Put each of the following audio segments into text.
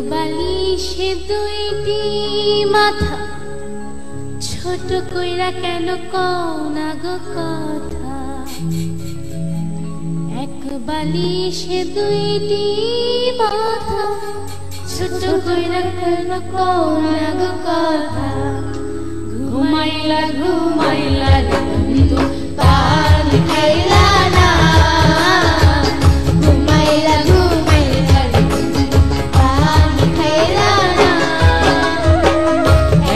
বালিশে দুইটি মাথা, ছোট কইরা কেন কও না গো কথা। এক বালিশে দুইটি মাথা, ছোট কইরা কেন কও না গো কথা। ঘুমাইলা ঘুমাইলা রে বন্ধু পান খাইলা না, ঘুমাইলা ঘুমাইলা রে বন্ধু পান খাইলা না।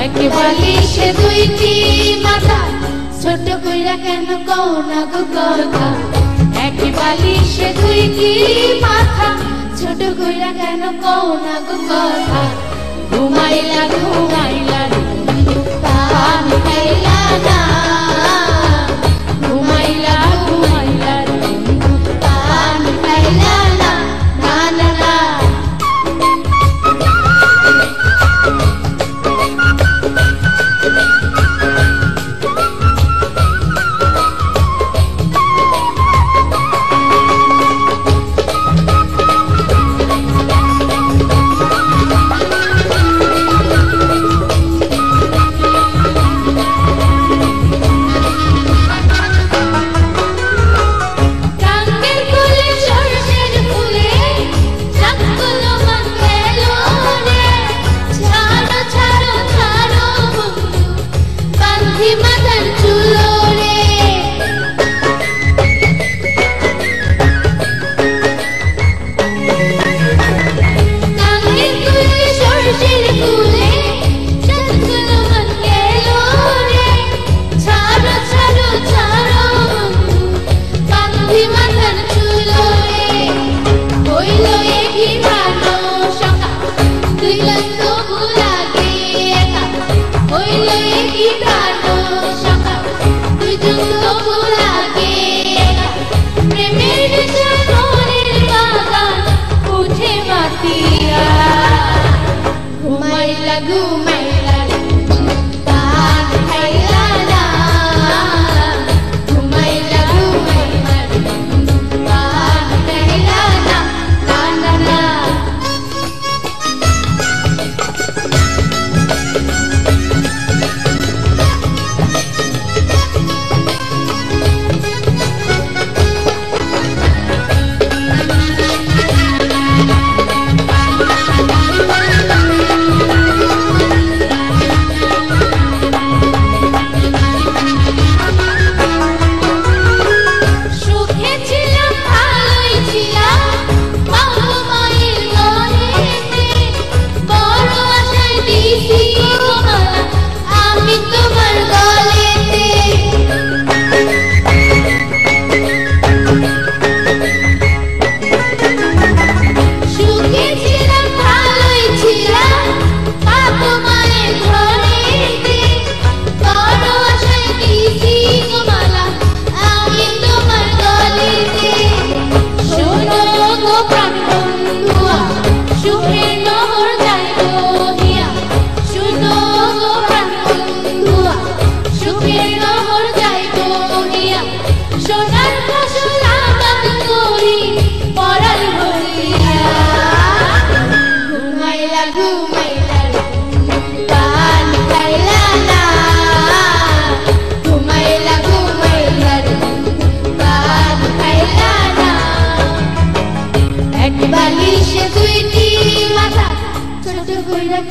এক বালিশে দুইটি মাথা, ছোট কইরা কেন কও না গো কথা। এক বালিশে দুইটি মাথা, ছোট কইরা কেন কও না গো কথা। ঘুমাইলা ঘুমাইলা রে বন্ধু পান খাইলা না, ঘুমাইলা ঘুমাইলা রে বন্ধু পান খাইলা না, না না না।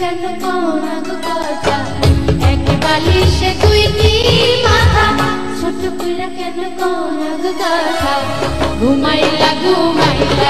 কেন কও না গো কথা। এক বালিশে দুইটি মাথা, ছোট কইরা কেন কও না গো কথা। ঘুমাইলা ঘুমাইলা